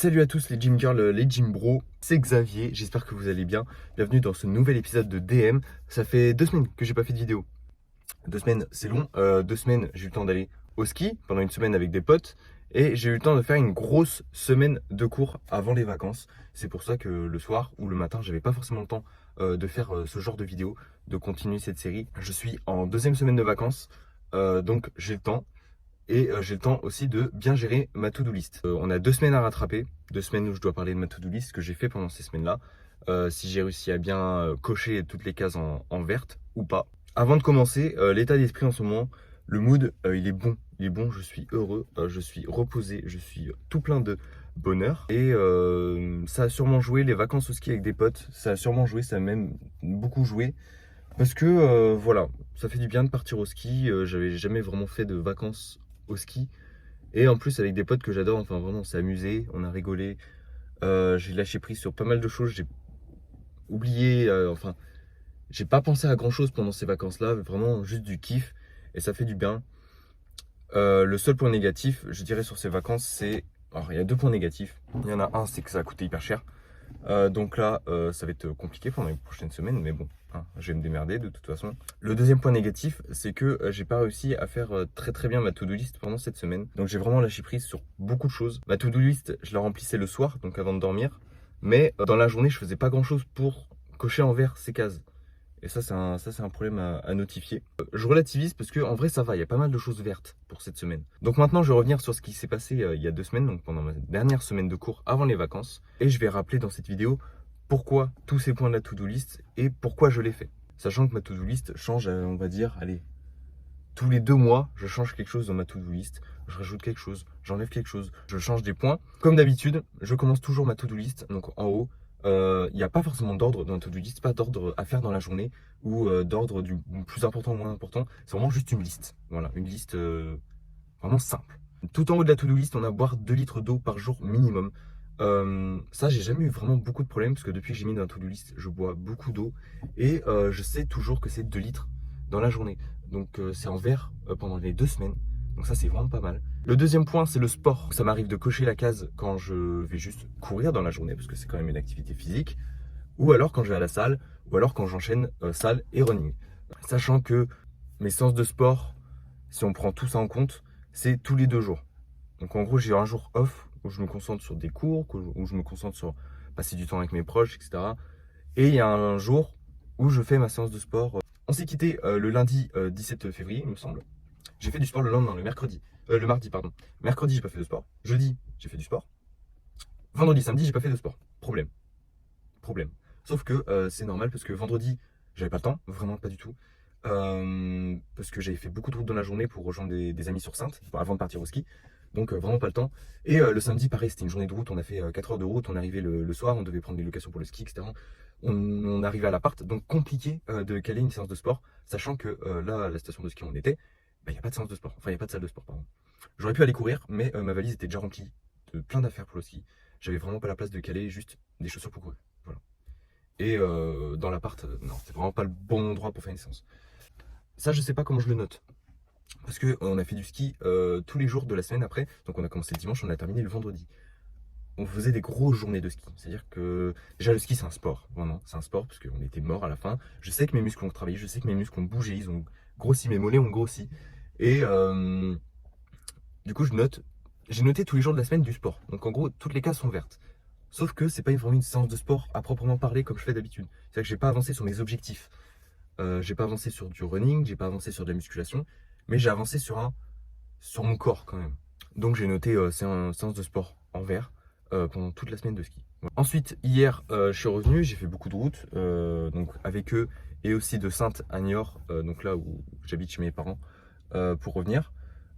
Salut à tous les gym girls, les gym bros, c'est Xavier, j'espère que vous allez bien. Bienvenue dans ce nouvel épisode de DM. Ça fait 2 semaines que j'ai pas fait de vidéo. 2 semaines, c'est long. 2 semaines, j'ai eu le temps d'aller au ski pendant une semaine avec des potes. Et j'ai eu le temps de faire une grosse semaine de cours avant les vacances. C'est pour ça que le soir ou le matin, j'avais pas forcément le temps de faire ce genre de vidéo, de continuer cette série. Je suis en deuxième semaine de vacances, donc j'ai le temps. Et j'ai le temps aussi de bien gérer ma to-do list. On a 2 semaines à rattraper, 2 semaines où je dois parler de ma to-do list, ce que j'ai fait pendant ces semaines-là. Si j'ai réussi à bien cocher toutes les cases en verte ou pas. Avant de commencer, l'état d'esprit en ce moment, le mood, il est bon. Il est bon, je suis heureux, je suis reposé, je suis tout plein de bonheur. Et ça a sûrement joué, les vacances au ski avec des potes, ça a sûrement joué, ça a même beaucoup joué. Parce que voilà, ça fait du bien de partir au ski. J'avais jamais vraiment fait de vacances au ski. Et en plus avec des potes que j'adore, enfin vraiment on s'est amusé, on a rigolé. J'ai lâché prise sur pas mal de choses, j'ai oublié, enfin j'ai pas pensé à grand chose pendant ces vacances-là, vraiment juste du kiff et ça fait du bien. Le seul point négatif, je dirais sur ces vacances, c'est... Alors il y a 2 points négatifs. Il y en a un, c'est que ça a coûté hyper cher. Donc là, ça va être compliqué pendant les prochaines semaines, mais bon, hein, je vais me démerder de toute façon. Le deuxième point négatif, c'est que j'ai pas réussi à faire très bien ma to-do list pendant cette semaine. Donc j'ai vraiment lâché prise sur beaucoup de choses. Ma to-do list, je la remplissais le soir, donc avant de dormir. Mais dans la journée, je faisais pas grand-chose pour cocher en vert ces cases. Et ça, c'est un problème à notifier. Je relativise parce que en vrai, ça va. Il y a pas mal de choses vertes pour cette semaine. Donc maintenant, je vais revenir sur ce qui s'est passé il y a 2 semaines, donc pendant ma dernière semaine de cours avant les vacances. Et je vais rappeler dans cette vidéo pourquoi tous ces points de la to-do list et pourquoi je les fais. Sachant que ma to-do list change, on va dire, allez, tous les 2 mois, je change quelque chose dans ma to-do list. Je rajoute quelque chose, j'enlève quelque chose, je change des points. Comme d'habitude, je commence toujours ma to-do list, donc en haut. Il n'y a pas forcément d'ordre dans la to-do list, pas d'ordre à faire dans la journée ou d'ordre du plus important au moins important. C'est vraiment juste une liste. Voilà, une liste vraiment simple. Tout en haut de la to-do list, on a boire 2 litres d'eau par jour minimum. Ça, j'ai jamais eu vraiment beaucoup de problèmes parce que depuis que j'ai mis dans la to-do list, je bois beaucoup d'eau et je sais toujours que c'est 2 litres dans la journée. Donc c'est en verre pendant les 2 semaines. Donc ça, c'est vraiment pas mal. Le deuxième point, c'est le sport. Ça m'arrive de cocher la case quand je vais juste courir dans la journée parce que c'est quand même une activité physique. Ou alors quand je vais à la salle, ou alors quand j'enchaîne salle et running. Sachant que mes séances de sport, si on prend tout ça en compte, c'est tous les 2 jours. Donc en gros, j'ai un jour off où je me concentre sur des cours, où je me concentre sur passer du temps avec mes proches, etc. Et il y a un jour où je fais ma séance de sport. On s'est quitté le lundi 17 février, il me semble. J'ai fait du sport le lendemain, le mardi, pardon. Mercredi, j'ai pas fait de sport. Jeudi, j'ai fait du sport. Vendredi, samedi, j'ai pas fait de sport. Problème. Sauf que c'est normal parce que vendredi, j'avais pas le temps, vraiment pas du tout. Parce que j'avais fait beaucoup de route dans la journée pour rejoindre des amis sur Sainte avant de partir au ski. Donc vraiment pas le temps. Et le samedi, pareil, c'était une journée de route. On a fait 4 heures de route. On arrivait le soir. On devait prendre des locations pour le ski, etc. On arrivait à l'appart. Donc compliqué de caler une séance de sport. Sachant que là, la station de ski où on était, il n'y a pas de séance de sport. Enfin, il n'y a pas de salle de sport, pardon. J'aurais pu aller courir, mais ma valise était déjà remplie de plein d'affaires pour le ski. J'avais vraiment pas la place de caler juste des chaussures pour courir. Voilà. Et dans l'appart, non, c'est vraiment pas le bon endroit pour faire une séance. Ça, je sais pas comment je le note. Parce que on a fait du ski tous les jours de la semaine après. Donc on a commencé le dimanche, on a terminé le vendredi. On faisait des grosses journées de ski. C'est-à-dire que déjà le ski c'est un sport, vraiment. C'est un sport parce qu'on était mort à la fin. Je sais que mes muscles ont travaillé, je sais que mes muscles ont bougé, ils ont grossi, mes mollets ont grossi. Et du coup j'ai noté tous les jours de la semaine du sport. Donc en gros, toutes les cases sont vertes. Sauf que c'est pas vraiment une séance de sport à proprement parler comme je fais d'habitude. C'est-à-dire que j'ai pas avancé sur mes objectifs. J'ai pas avancé sur du running, j'ai pas avancé sur de la musculation, mais j'ai avancé sur mon corps quand même. Donc j'ai noté séance de sport en vert pendant toute la semaine de ski. Voilà. Ensuite, hier, je suis revenu, j'ai fait beaucoup de routes, donc avec eux et aussi de Sainte à Niort, donc là où j'habite chez mes parents, pour revenir.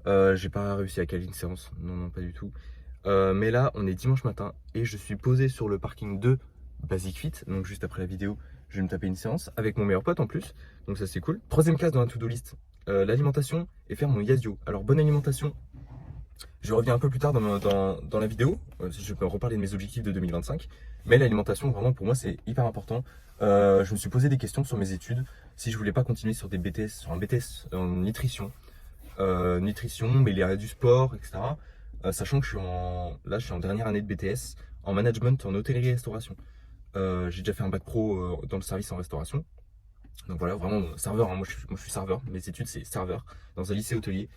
J'ai pas réussi à caler une séance, non, pas du tout. Mais là, on est dimanche matin et je suis posé sur le parking de Basic Fit. Donc juste après la vidéo, je vais me taper une séance avec mon meilleur pote en plus. Donc ça c'est cool. Troisième case dans la to-do list, l'alimentation et faire mon Yasio. Alors bonne alimentation, je reviens un peu plus tard dans la vidéo, si je peux reparler de mes objectifs de 2025. Mais l'alimentation, vraiment pour moi, c'est hyper important. Je me suis posé des questions sur mes études, si je voulais pas continuer sur des BTS, sur un BTS en nutrition. Nutrition, mais il y a du sport, etc. sachant que là, je suis en dernière année de BTS en management en hôtellerie-restauration. J'ai déjà fait un bac pro dans le service en restauration. Donc voilà, vraiment serveur, hein. Moi, je suis serveur. Mes études, c'est serveur dans un lycée hôtelier.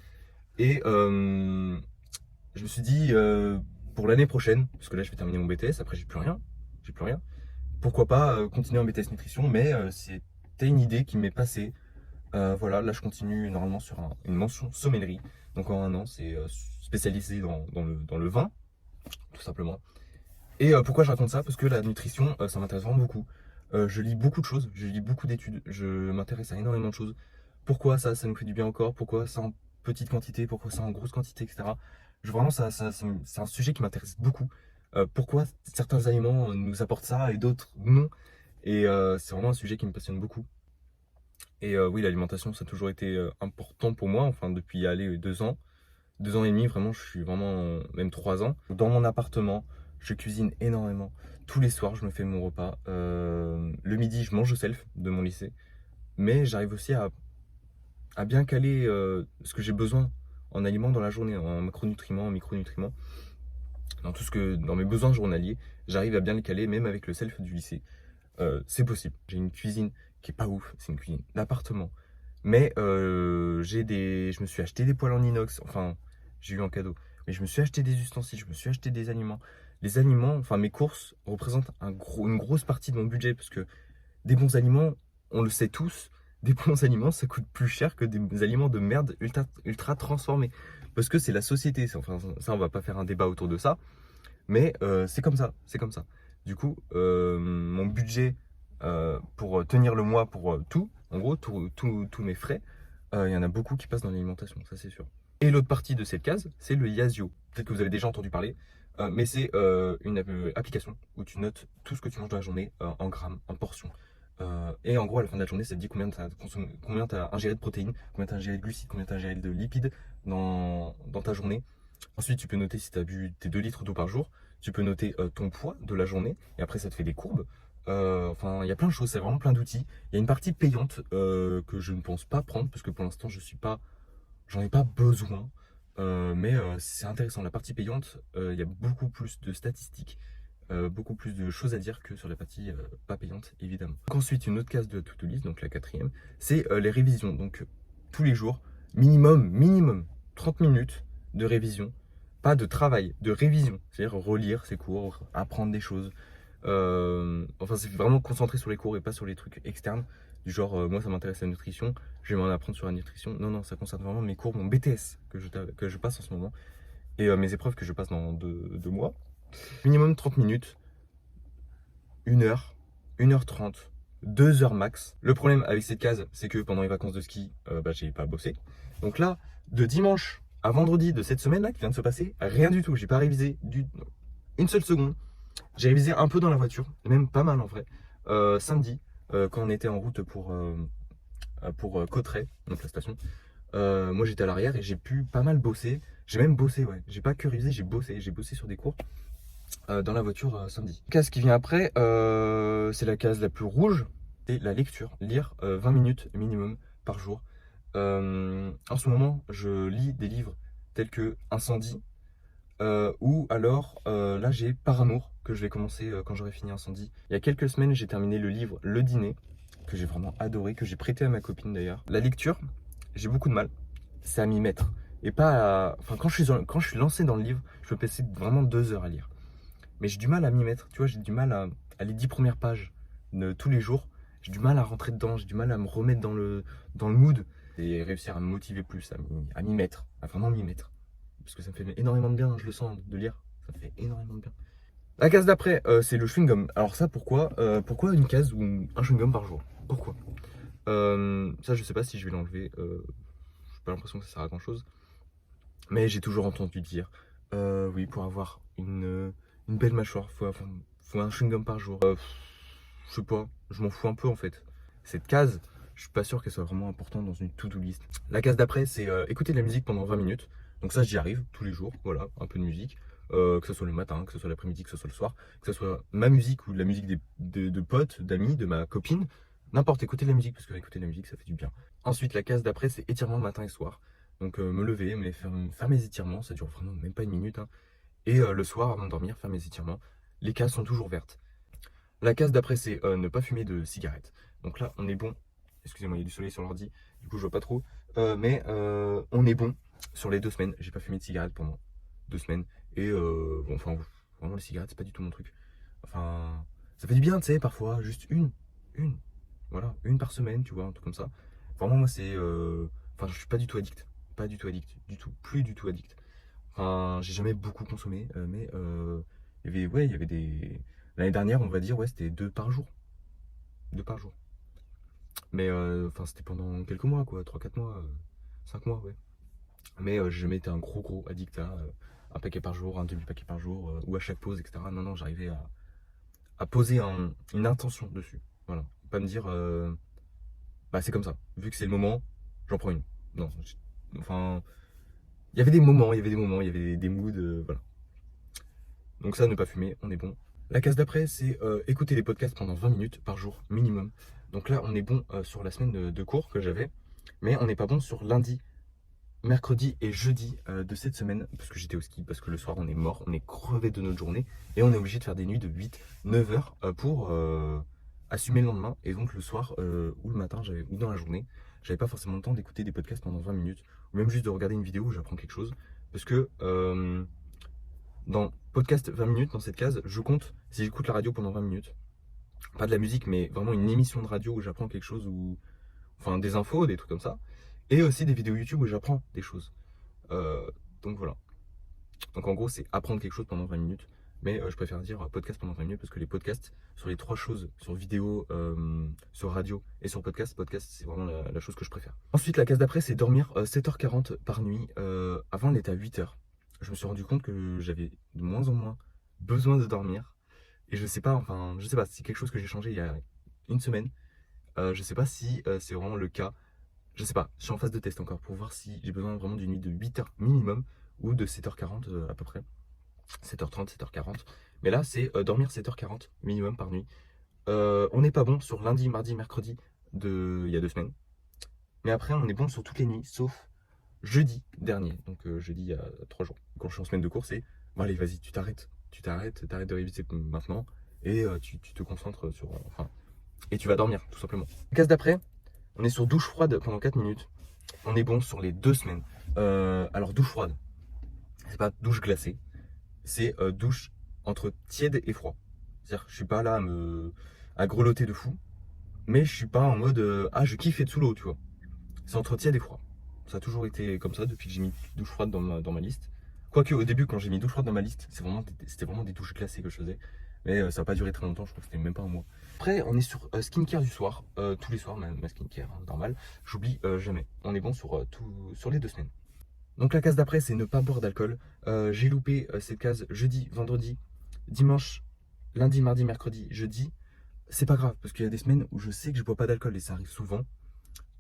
Et je me suis dit, pour l'année prochaine, parce que là, je vais terminer mon BTS, après, j'ai plus rien. J'ai plus rien. Pourquoi pas continuer un BTS nutrition, mais c'était une idée qui m'est passée. Voilà, là, je continue normalement sur une mention sommellerie. Donc en un an, c'est spécialisé dans le vin, tout simplement. Et pourquoi je raconte ça? Parce que la nutrition, ça m'intéresse vraiment beaucoup. Je lis beaucoup de choses, je lis beaucoup d'études, je m'intéresse à énormément de choses. Pourquoi ça nous fait du bien au corps? Pourquoi ça en petite quantité? Pourquoi ça en grosse quantité, etc. Vraiment, c'est un sujet qui m'intéresse beaucoup. Pourquoi certains aliments nous apportent ça et d'autres non? Et c'est vraiment un sujet qui me passionne beaucoup. Et oui, l'alimentation, ça a toujours été important pour moi, enfin depuis aller 2 ans. 2 ans et demi, vraiment, je suis vraiment, même 3 ans. Dans mon appartement, je cuisine énormément. Tous les soirs, je me fais mon repas. Le midi, je mange au self de mon lycée. Mais j'arrive aussi à bien caler ce que j'ai besoin en aliments dans la journée, en macronutriments, en micronutriments. Dans mes besoins journaliers, j'arrive à bien les caler, même avec le self du lycée. C'est possible. J'ai une cuisine qui est pas ouf, c'est une cuisine d'appartement. Mais je me suis acheté des poêles en inox, enfin, j'ai eu en cadeau. Mais je me suis acheté des ustensiles, je me suis acheté des aliments. Les aliments, enfin mes courses représentent une grosse partie de mon budget parce que des bons aliments, on le sait tous, des bons aliments ça coûte plus cher que des aliments de merde ultra transformés. Parce que c'est la société, enfin ça on va pas faire un débat autour de ça, mais c'est comme ça, c'est comme ça. Du coup, mon budget pour tenir le mois pour tout, en gros, tous mes frais, il y en a beaucoup qui passent dans l'alimentation, ça c'est sûr. Et l'autre partie de cette case, c'est le Yazio. Peut-être que vous avez déjà entendu parler, mais c'est une application où tu notes tout ce que tu manges dans la journée en grammes, en portions. Et en gros, à la fin de la journée, ça te dit combien tu as combien tu as ingéré de protéines, combien tu as ingéré de glucides, combien tu as ingéré de lipides dans ta journée. Ensuite, tu peux noter si tu as bu tes 2 litres d'eau par jour. Tu peux noter ton poids de la journée. Et après, ça te fait des courbes. Enfin, il y a plein de choses. C'est vraiment plein d'outils. Il y a une partie payante que je ne pense pas prendre parce que pour l'instant, j'en ai pas besoin. Mais c'est intéressant. La partie payante, il y a beaucoup plus de statistiques, beaucoup plus de choses à dire que sur la partie pas payante, évidemment. Donc, ensuite, une autre case de to-do list, donc la quatrième, c'est les révisions. Donc, tous les jours, minimum 30 minutes de révision. Pas de travail, de révision. C'est-à-dire relire ses cours, apprendre des choses. Enfin, c'est vraiment concentré sur les cours et pas sur les trucs externes. Du genre, moi, ça m'intéresse la nutrition, je vais m'en apprendre sur la nutrition. Non, ça concerne vraiment mes cours, mon BTS que je passe en ce moment. Et mes épreuves que je passe dans 2 mois. Minimum 30 minutes, 1 heure, 1h30, 2 heures max. Le problème avec cette case, c'est que pendant les vacances de ski, j'ai pas bossé. Donc là, de dimanche à vendredi de cette semaine-là qui vient de se passer, rien du tout. J'ai pas révisé une seule seconde. J'ai révisé un peu dans la voiture, même pas mal en vrai. Samedi, quand on était en route pour Cauterets, donc la station, moi j'étais à l'arrière et j'ai pu pas mal bosser. J'ai même bossé, ouais. J'ai pas que révisé, j'ai bossé sur des cours dans la voiture samedi. La case qui vient après, c'est la case la plus rouge, c'est la lecture. Lire 20 minutes minimum par jour. En ce moment, je lis des livres tels que Incendie, ou alors là j'ai Par amour que je vais commencer quand j'aurai fini Incendie. Il y a quelques semaines, j'ai terminé le livre Le Dîner, que j'ai vraiment adoré, que j'ai prêté à ma copine d'ailleurs. La lecture, j'ai beaucoup de mal, c'est à m'y mettre. Et pas à... Enfin, quand je suis lancé dans le livre, je peux passer vraiment 2 heures à lire. Mais j'ai du mal à m'y mettre, tu vois, j'ai du mal à les 10 premières pages de tous les jours. J'ai du mal à rentrer dedans, j'ai du mal à me remettre dans le mood. Et réussir à me motiver plus, à m'y mettre, à vraiment m'y mettre. Parce que ça me fait énormément de bien, je le sens, de lire. Ça me fait énormément de bien. La case d'après, c'est le chewing-gum. Alors ça, pourquoi une case ou un chewing-gum par jour? Pourquoi Ça, je sais pas si je vais l'enlever. J'ai pas l'impression que ça sert à grand-chose. Mais j'ai toujours entendu dire, oui, pour avoir une belle mâchoire, faut un chewing-gum par jour. Je sais pas, je m'en fous un peu en fait. Cette case, je suis pas sûr qu'elle soit vraiment importante dans une to-do list. La case d'après, c'est écouter de la musique pendant 20 minutes. Donc ça, j'y arrive tous les jours, voilà, un peu de musique. Que ce soit le matin, que ce soit l'après-midi, que ce soit le soir, que ce soit ma musique ou la musique de potes, d'amis, de ma copine. N'importe, écouter de la musique, parce que écouter de la musique, ça fait du bien. Ensuite, la case d'après, c'est étirement matin et soir. Donc me lever, faire mes étirements, ça dure vraiment même pas une minute, hein. Et le soir, avant de dormir, faire mes étirements. Les cases sont toujours vertes. La case d'après, c'est ne pas fumer de cigarettes. Donc là, on est bon. Excusez-moi, il y a du soleil sur l'ordi, du coup je vois pas trop. On est bon sur les 2 semaines. J'ai pas fumé de cigarette pendant 2 semaines. Et bon, enfin, vraiment les cigarettes, c'est pas du tout mon truc. Enfin, ça fait du bien, tu sais, parfois, juste une. Voilà, une par semaine, tu vois, un truc comme ça. Vraiment, moi, c'est. Enfin, je suis pas du tout addict. Pas du tout addict. Du tout. Plus du tout addict. Enfin, j'ai jamais beaucoup consommé, il y avait des. L'année dernière, on va dire, ouais, c'était 2 par jour. 2 par jour. Enfin, c'était pendant quelques mois, quoi, 3 4 mois, 5 mois, ouais. J'ai jamais été un gros addict à un paquet par jour, un demi-paquet par jour, ou à chaque pause, etc. Non, non, j'arrivais à poser une intention dessus. Voilà. Pas me dire, bah, c'est comme ça. Vu que c'est le moment, j'en prends une. Non, enfin, il y avait des moments, il y avait des moods, voilà. Donc ça, ne pas fumer, on est bon. La case d'après, c'est écouter les podcasts pendant 20 minutes par jour, minimum. Donc là, on est bon sur la semaine de cours que j'avais, mais on n'est pas bon sur lundi, mercredi et jeudi de cette semaine, parce que j'étais au ski, parce que le soir, on est mort, on est crevé de notre journée, et on est obligé de faire des nuits de 8 9 heures pour assumer le lendemain. Et donc le soir ou le matin, ou dans la journée, j'avais pas forcément le temps d'écouter des podcasts pendant 20 minutes, ou même juste de regarder une vidéo où j'apprends quelque chose, parce que dans podcast 20 minutes, dans cette case, je compte si j'écoute la radio pendant 20 minutes. Pas de la musique, mais vraiment une émission de radio où j'apprends quelque chose, ou enfin des infos, des trucs comme ça. Et aussi des vidéos YouTube où j'apprends des choses. Euh, donc voilà. Donc en gros, c'est apprendre quelque chose pendant 20 minutes. Mais je préfère dire podcast pendant 20 minutes parce que les podcasts, sur les 3 choses, sur vidéo, sur radio et sur podcast, c'est vraiment la chose que je préfère. Ensuite, la case d'après, c'est dormir 7h40 par nuit. Avant, on était à 8h. Je me suis rendu compte que j'avais de moins en moins besoin de dormir. Et je sais pas, enfin, je sais pas, c'est quelque chose que j'ai changé il y a une semaine. Je sais pas si c'est vraiment le cas. Je sais pas, je suis en phase de test encore pour voir si j'ai besoin vraiment d'une nuit de 8 heures minimum ou de 7h40 à peu près. 7h30, 7h40. Mais là, c'est dormir 7h40 minimum par nuit. On n'est pas bon sur lundi, mardi, mercredi il y a 2 semaines. Mais après, on est bon sur toutes les nuits, sauf jeudi dernier. Donc jeudi il y a 3 jours. Quand je suis en semaine de cours, c'est bon, allez, vas-y, tu t'arrêtes. T'arrêtes de réviser maintenant. Et tu te concentres sur. Enfin, et tu vas dormir, tout simplement. Case d'après, on est sur douche froide pendant 4 minutes. On est bon sur les 2 semaines. Alors, douche froide, c'est pas douche glacée, c'est douche entre tiède et froid. C'est-à-dire que je suis pas là à grelotter de fou, mais je suis pas en mode ah, je kiffe être sous l'eau, tu vois. C'est entre tiède et froid. Ça a toujours été comme ça depuis que j'ai mis douche froide dans ma liste. Quoique au début, quand j'ai mis douche froide dans ma liste, c'était vraiment des douches glacées que je faisais. Mais ça n'a pas duré très longtemps, je crois que c'était même pas un mois. Après, on est sur skincare du soir. Tous les soirs, ma skincare, hein, normal. J'oublie jamais. On est bon sur les 2 semaines. Donc la case d'après, c'est ne pas boire d'alcool. J'ai loupé cette case jeudi, vendredi, dimanche, lundi, mardi, mercredi, jeudi. C'est pas grave, parce qu'il y a des semaines où je sais que je bois pas d'alcool et ça arrive souvent.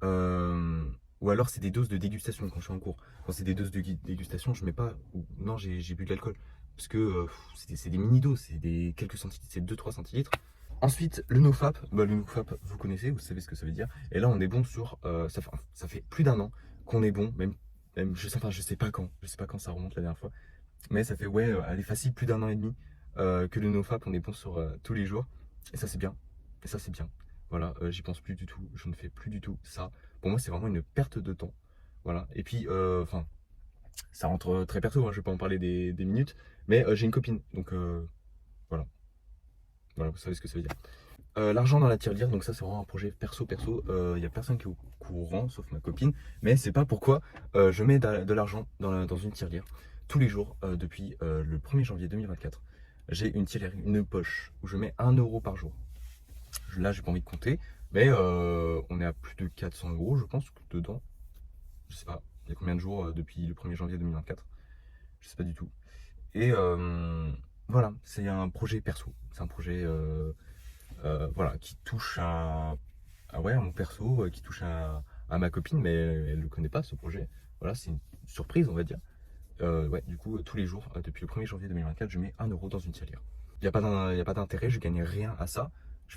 Euh, ou alors c'est des doses de dégustation quand je suis en cours. Quand c'est des doses de dégustation, je mets pas. Non, j'ai bu de l'alcool. Parce que c'est des mini-doses, c'est des quelques centilitres, c'est 2 3 centilitres. Ensuite, le NoFap. Bah, le NoFap, vous connaissez, vous savez ce que ça veut dire. Et là, on est bon sur. Ça fait plus d'1 an qu'on est bon, même je sais pas quand. Je sais pas quand ça remonte la dernière fois. Mais ça fait, ouais, allez, facile, plus d'1 an et demi que le NoFap, on est bon sur tous les jours. Et ça, c'est bien. Et ça, c'est bien. Voilà, j'y pense plus du tout. Je ne fais plus du tout ça. Pour moi, c'est vraiment une perte de temps. Voilà. Et puis, enfin, ça rentre très perso, hein, je vais pas en parler des minutes. Mais j'ai une copine. Donc, voilà. Voilà, vous savez ce que ça veut dire. L'argent dans la tirelire, donc ça c'est vraiment un projet perso. Il n'y a personne qui est au courant, sauf ma copine. Mais c'est pas pourquoi je mets de l'argent dans une tirelire tous les jours depuis le 1er janvier 2024. J'ai une tirelire, une poche où je mets 1 € par jour. Là, j'ai pas envie de compter, mais on est à plus de 400 € je pense, dedans. Je sais pas, il y a combien de jours depuis le 1er janvier 2024? Je sais pas du tout. Et voilà, c'est un projet perso. C'est un projet voilà, qui touche ouais, à mon perso, qui touche à ma copine, mais elle ne connaît pas ce projet. Voilà, c'est une surprise, on va dire. Ouais, du coup, tous les jours, depuis le 1er janvier 2024, je mets 1 € dans une tirelire. Il n'y a pas d'intérêt, je gagne rien à ça. Je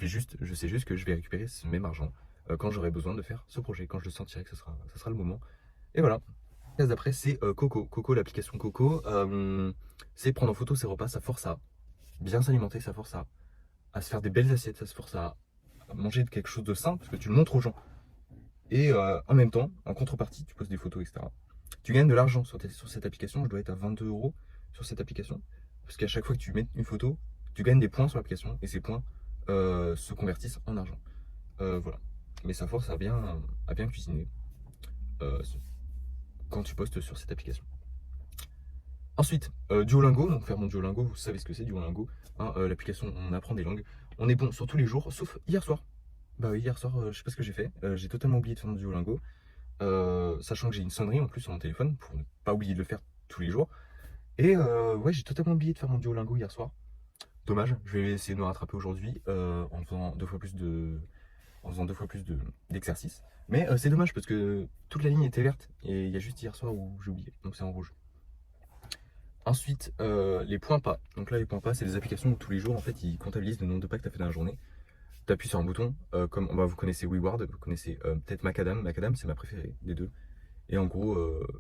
sais juste que je vais récupérer ce même argent quand j'aurai besoin de faire ce projet, quand je sentirai que ce sera le moment. Et voilà. case d'après, c'est Coco. Coco, l'application Coco, c'est prendre en photo ses repas, ça force à bien s'alimenter, ça force à se faire des belles assiettes, ça se force à manger de quelque chose de sain, parce que tu le montres aux gens. Et en même temps, en contrepartie, tu poses des photos, etc. Tu gagnes de l'argent sur cette application. Je dois être à 22 euros sur cette application. Parce qu'à chaque fois que tu mets une photo, tu gagnes des points sur l'application. Et ces points se convertissent en argent. Voilà. Mais ça force à bien cuisiner euh, quand tu postes sur cette application. Ensuite, Duolingo. Donc faire mon Duolingo, vous savez ce que c'est Duolingo. Hein, l'application, on apprend des langues. On est bon sur tous les jours, sauf hier soir. Bah oui, hier soir, je sais pas ce que j'ai fait. J'ai totalement oublié de faire mon Duolingo. Sachant que j'ai une sonnerie en plus sur mon téléphone pour ne pas oublier de le faire tous les jours. Et ouais, j'ai totalement oublié de faire mon Duolingo hier soir. Dommage, je vais essayer de me rattraper aujourd'hui en faisant deux fois plus d'exercices. Mais c'est dommage parce que toute la ligne était verte et il y a juste hier soir où j'ai oublié, donc c'est en rouge. Ensuite, les points pas. Donc là, les points pas, c'est des applications où tous les jours, en fait, ils comptabilisent le nombre de pas que tu as fait dans la journée. Tu appuies sur un bouton, comme bah, vous connaissez WeWard, vous connaissez peut-être Macadam. Macadam, c'est ma préférée des deux. Et en gros,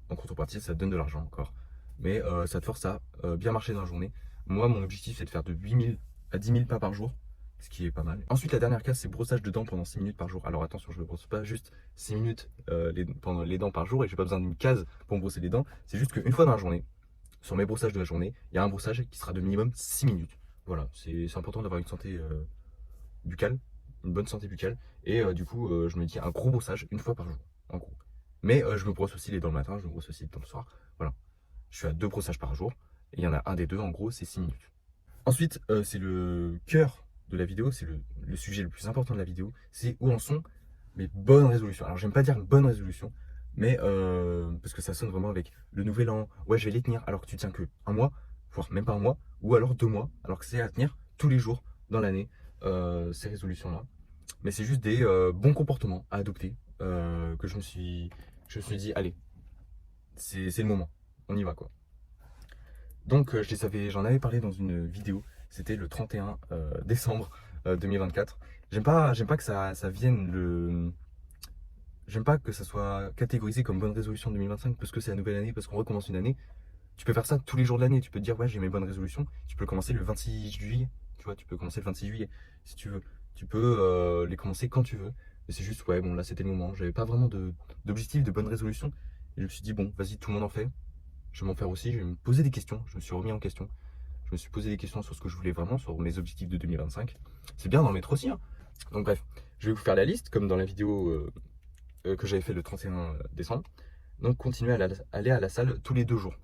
en contrepartie, ça te donne de l'argent encore. Mais ça te force à bien marcher dans la journée. Moi, mon objectif, c'est de faire de 8 000 à 10 000 pas par jour, ce qui est pas mal. Ensuite, la dernière case, c'est brossage de dents pendant 6 minutes par jour. Alors attention, je ne brosse pas juste 6 minutes pendant les dents par jour et j'ai pas besoin d'une case pour me brosser les dents. C'est juste qu'une fois dans la journée, sur mes brossages de la journée, il y a un brossage qui sera de minimum 6 minutes. Voilà, c'est important d'avoir une santé buccale, une bonne santé buccale. Et du coup, je me dis un gros brossage une fois par jour, en gros. Mais je me brosse aussi les dents le matin, je me brosse aussi les dents le soir. Voilà. Je suis à 2 brossages par jour. Et il y en a un des deux, en gros, c'est 6 minutes. Ensuite, c'est le cœur de la vidéo, c'est le sujet le plus important de la vidéo. C'est où en sont mes bonnes résolutions. Alors, j'aime pas dire bonne résolution, mais parce que ça sonne vraiment avec le nouvel an. Ouais, je vais les tenir alors que tu tiens que un mois, voire même pas un mois, ou alors 2 mois, alors que c'est à tenir tous les jours dans l'année, ces résolutions-là. Mais c'est juste des bons comportements à adopter que je me suis dit, allez, c'est le moment, on y va quoi. Donc j'en avais parlé dans une vidéo, c'était le 31 décembre 2024. J'aime pas que ça vienne J'aime pas que ça soit catégorisé comme bonne résolution 2025 parce que c'est la nouvelle année, parce qu'on recommence une année. Tu peux faire ça tous les jours de l'année, tu peux te dire ouais j'ai mes bonnes résolutions, tu peux commencer le 26 juillet, tu vois, tu peux commencer le 26 juillet si tu veux. Tu peux les commencer quand tu veux. Mais c'est juste ouais bon là c'était le moment, j'avais pas vraiment d'objectif, de bonne résolution. Et je me suis dit bon vas-y tout le monde en fait, je vais m'en faire aussi, je vais me poser des questions, je me suis remis en question. Je me suis posé des questions sur ce que je voulais vraiment, sur mes objectifs de 2025. C'est bien d'en mettre aussi. Hein. Donc bref, je vais vous faire la liste, comme dans la vidéo que j'avais fait le 31 décembre. Donc continuer à aller à la salle tous les 2 jours.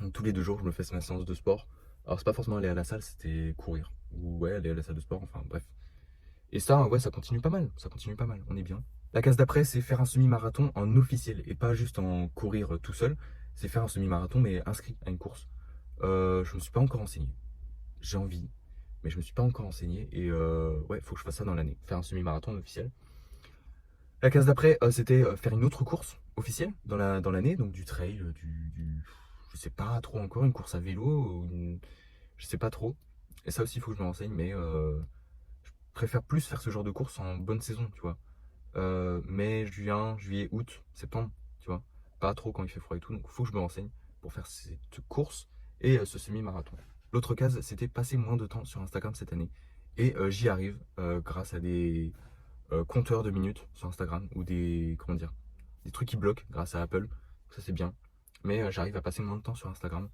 Donc tous les 2 jours, je me fais ma séance de sport. Alors c'est pas forcément aller à la salle, c'était courir. Ou ouais, aller à la salle de sport, enfin bref. Et ça, ouais, ça continue pas mal. Ça continue pas mal, on est bien. La case d'après, c'est faire un semi-marathon en officiel et pas juste en courir tout seul. C'est faire un semi-marathon mais inscrit à une course. Je me suis pas encore renseigné. J'ai envie, mais je me suis pas encore renseigné. Et ouais, faut que je fasse ça dans l'année. Faire un semi-marathon officiel. La case d'après, c'était faire une autre course officielle dans l'année. Donc du trail, je sais pas trop encore, une course à vélo, je sais pas trop. Et ça aussi, il faut que je me renseigne. Mais je préfère plus faire ce genre de course en bonne saison, tu vois. Mai, juin, juillet, août, septembre, tu vois. Pas trop quand il fait froid et tout. Donc il faut que je me renseigne pour faire cette course et ce semi-marathon. L'autre case, c'était passer moins de temps sur Instagram cette année. Et j'y arrive grâce à des compteurs de minutes sur Instagram ou comment dire, des trucs qui bloquent grâce à Apple. Ça c'est bien. Mais j'arrive à passer moins de temps sur Instagram.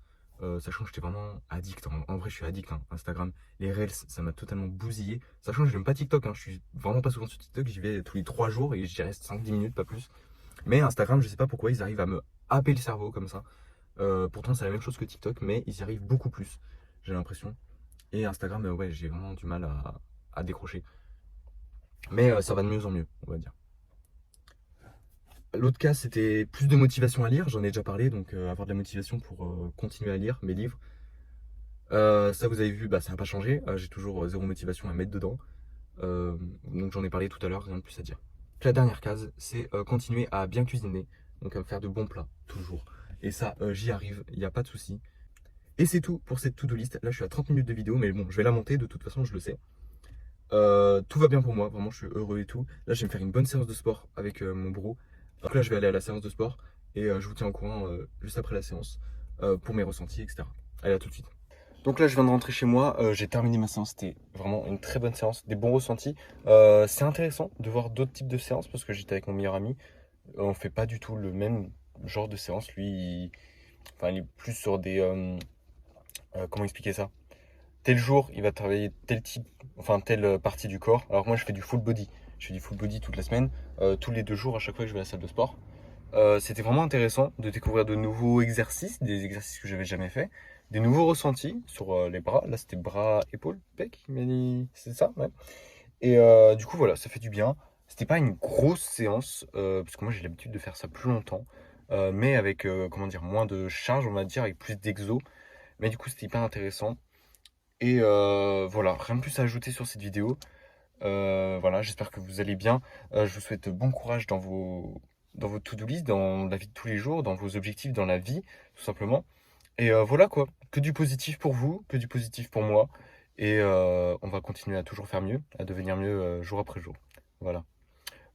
Sachant que j'étais vraiment addict. En vrai, je suis addict. Hein. Instagram, les Reels, ça m'a totalement bousillé. Sachant que je n'aime pas TikTok. Hein. Je suis vraiment pas souvent sur TikTok. J'y vais tous les 3 jours et j'y reste 5-10 minutes, pas plus. Mais Instagram, je sais pas pourquoi ils arrivent à me happer le cerveau comme ça. Pourtant, c'est la même chose que TikTok, mais ils y arrivent beaucoup plus, j'ai l'impression. Et Instagram, ouais, j'ai vraiment du mal à décrocher. Mais ça va de mieux en mieux, on va dire. L'autre cas, c'était plus de motivation à lire. J'en ai déjà parlé, donc avoir de la motivation pour continuer à lire mes livres. Ça, vous avez vu, bah, ça n'a pas changé. J'ai toujours zéro motivation à mettre dedans. Donc j'en ai parlé tout à l'heure, rien de plus à dire. La dernière case, c'est continuer à bien cuisiner. Donc à me faire de bons plats, toujours. Et ça, j'y arrive, il n'y a pas de souci. Et c'est tout pour cette to-do list. Là, je suis à 30 minutes de vidéo, mais bon, je vais la monter, de toute façon, je le sais. Tout va bien pour moi, vraiment, je suis heureux et tout. Là, je vais me faire une bonne séance de sport avec mon bro. Donc là, je vais aller à la séance de sport et je vous tiens au courant juste après la séance pour mes ressentis, etc. Allez, à tout de suite. Donc là, je viens de rentrer chez moi, j'ai terminé ma séance, c'était vraiment une très bonne séance, des bons ressentis. C'est intéressant de voir d'autres types de séances parce que j'étais avec mon meilleur ami. On fait pas du tout le même genre de séance. Lui, il est plus sur des... comment expliquer ça? Tel jour, il va travailler tel type, enfin telle partie du corps. Alors moi, je fais du full body. Je fais du full body toute la semaine, tous les 2 jours à chaque fois que je vais à la salle de sport. C'était vraiment intéressant de découvrir de nouveaux exercices, des exercices que j'avais jamais fait, des nouveaux ressentis sur les bras. Là, c'était bras, épaules, pec, mais c'est ça, ouais. Et du coup, voilà, ça fait du bien. C'était pas une grosse séance, parce que moi j'ai l'habitude de faire ça plus longtemps, mais avec, comment dire, moins de charge, on va dire, avec plus d'exos. Mais du coup, c'était hyper intéressant. Et voilà, rien de plus à ajouter sur cette vidéo. Voilà, j'espère que vous allez bien. Je vous souhaite bon courage dans vos to-do list, dans la vie de tous les jours, dans vos objectifs, dans la vie, tout simplement. Et voilà quoi, que du positif pour vous, que du positif pour moi. Et on va continuer à toujours faire mieux, à devenir mieux jour après jour. Voilà.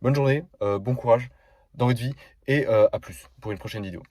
Bonne journée, bon courage dans votre vie et à plus pour une prochaine vidéo.